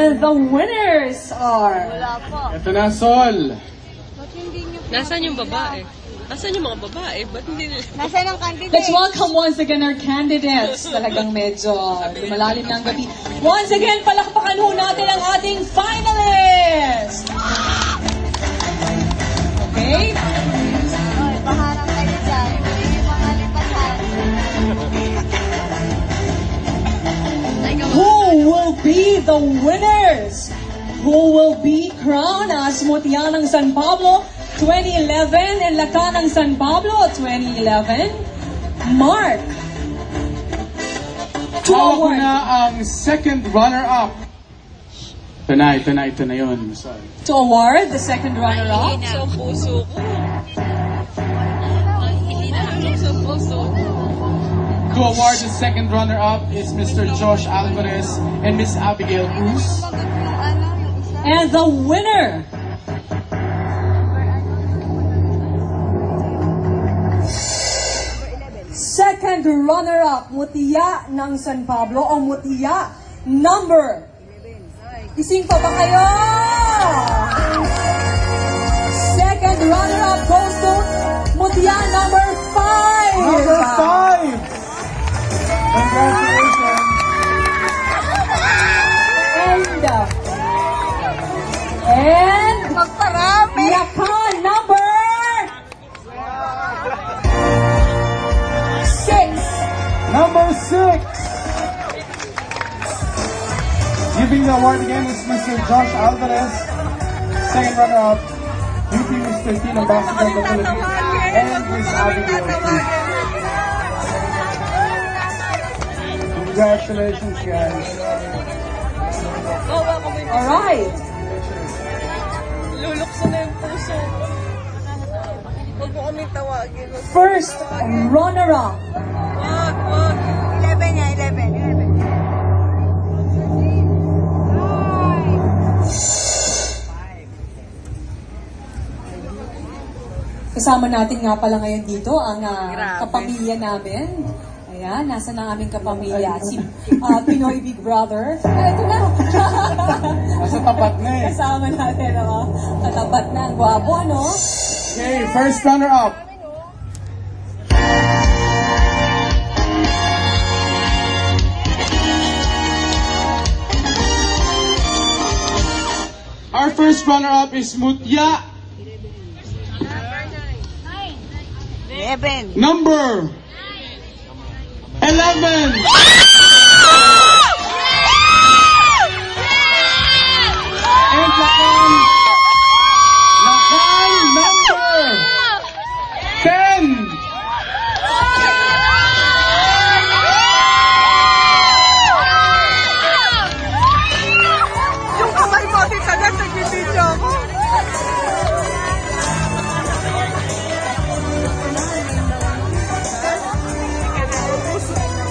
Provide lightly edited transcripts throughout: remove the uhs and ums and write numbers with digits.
And the winners are... Ito na, Sol. Nasaan yung babae? Nasaan yung mga babae? Ba't hindi nila? Nasaan ang candidate? Let's welcome once again our candidates. Talagang medyo lumalalim na ang gabi. Once again, palakpakan ho natin ang ating finalists! Okay? Oy, baharang kayo dyan. May mga lipasan. Who will be the winners? Who will be crowned as Mutya ng San Pablo 2011 and Laka ng San Pablo 2011? Mark. Hawak ko na ang second runner-up. Ito na yun. Sorry. To award the second runner-up. Sa puso ko. Ang hinihinang sa puso ko. To award the second runner-up is Mr. Josh Alvarez and Miss Abigail Cruz. And the winner second runner-up, Mutya ng San Pablo o Mutya number 5 ba kayo? Second runner-up goes to Mutya number 5. Number 5! Congratulations! And Magparami! Laka number 6. Number 6! Giving the award again is Mr. Josh Alvarez. Second runner-up, UP Mr. Teen Ambassador of the Philippines, and Miss Abigail Cruz. Congratulations, guys. All right. Lulukso na yung puso. Huwag mo kami tawagin. First runner-up. Wag. 11 niya, 11. Kasama natin nga pala ngayon dito ang Grabe. kapamilya namin. Ayan, nasa na aming kapamilya. Si Pinoy Big Brother. Ito na. Nasa tapat na eh. Kasama natin, katapat na. Ang gwapo, ano? Okay, first runner-up. Our first runner-up is Mutya 11. number 11. And Lakan number 10. Yung kamay mo, tita, nagbibidyo ako.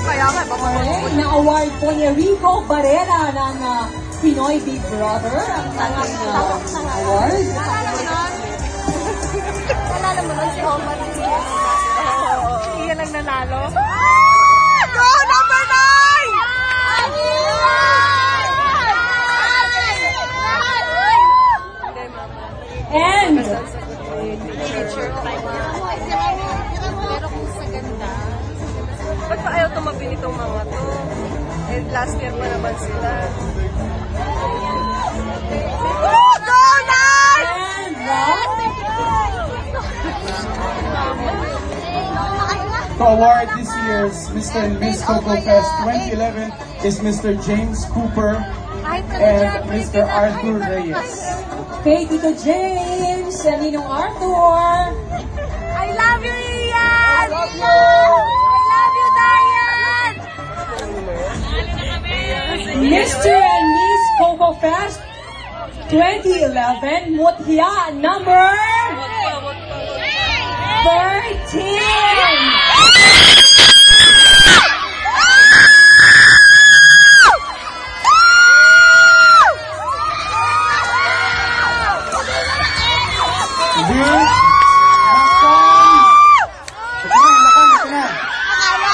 Kaya nga, Okay, na-award po ni Rico Barrera ng Pinoy Big Brother. Ang kanyang award. Nalala mo nun si Homer. Iyan ang nanalo. Go, number 9! And Pero kung sa ganda, Ba't pa ayaw tumabi nitong mga to? Eh, last year pa naman sila. Oh, go, nice! And the To award this year's Mr. and Miss Coco Fest 2011 is Mr. James Cooper and Mr. Arthur Reyes. kay Tito James and Ninong Arthur. I love you, Ian! I love you, Diane! Mr. and Miss Coco Fest 2011, Mutya number 13.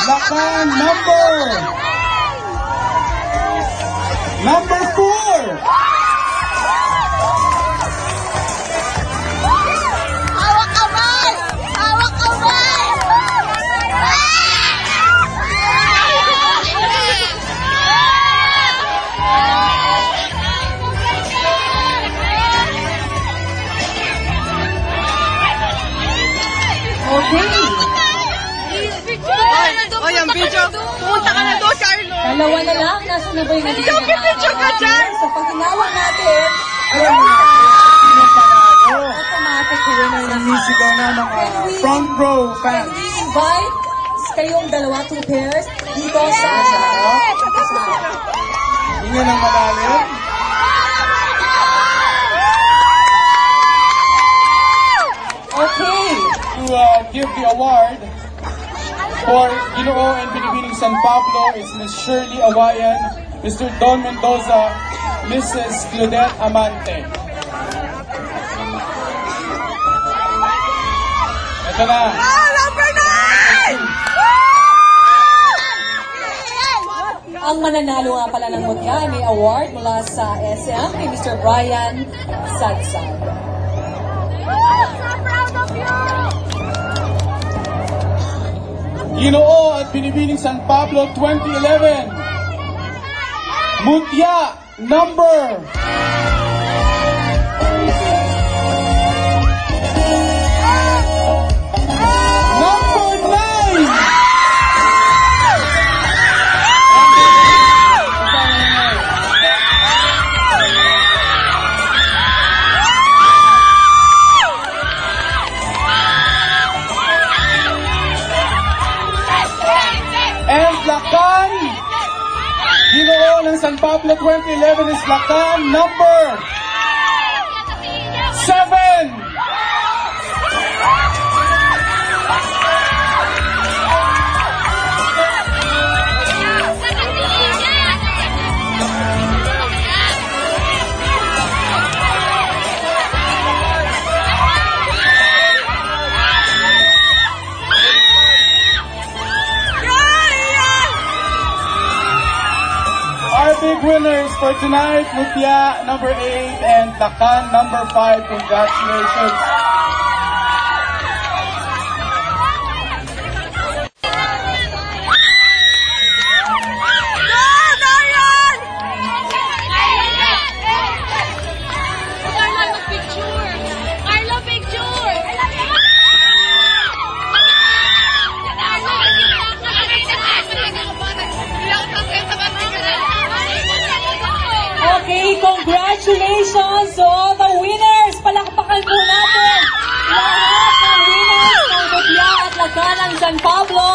Lakan number 4. Hawak kamay! Hawak kamay! Okay. O, yung video. Pumunta ka na doon, Carlo. Dalawa na lang. Nasa na ba yung nagiging Picture ka dyan. So, pag tinawag natin, Alam mo na, sino panalo? automatic winner na. Sumisigaw na mga front row Can fans. we invite kayong dalawa, 2 pairs, dito sa Hindi lang malalim. Okay. To give the award for Ginoo and Binibining San Pablo is Miss Shirley Awayan, Mr. Don Mendoza, Mrs. Claudette Amante. Ito na. Number 9! Ang mananalo nga pala ng mutya ay may award mula sa SM kay Mr. Brian Sadsad. I'm so proud of you! Ginoo at Binibining San Pablo 2011. Mutya number 9. And Lakan, Ginoo ng San Pablo 2011 is Lakan number 7. Our big winners for tonight, Mutya number 8 and Lakan number 5. Congratulations. Okay, congratulations to all the winners! Palakpakan po natin lahat ng winners ng Mutya at Lakan ng San Pablo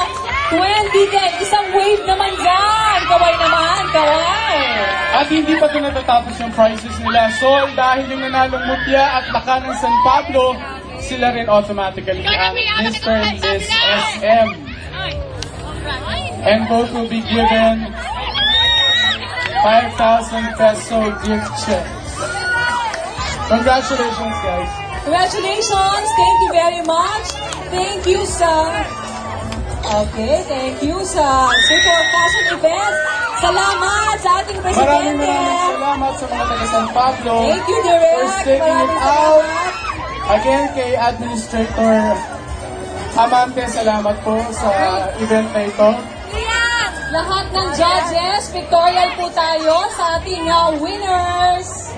2010. Isang wave naman dyan! Kaway naman, kaway! At hindi pa ito natatapos yung prizes nila. So, dahil yung nanalong Mutya at Lakan ng San Pablo, sila rin automatically ang Mr. and Miss SM. And both will be given 5,000 peso gift checks. Congratulations, guys. Congratulations! Thank you very much! Thank you sa... Okay, thank you sa Super Fashion Event. Salamat sa ating Maraming Presidente. salamat sa mga taga San Pablo Thank you, Direk. for taking it Maraming out. salamat. Again, kay Administrator Amante, salamat po sa event na ito. Lahat ng judges, pictorial po tayo sa ating winners.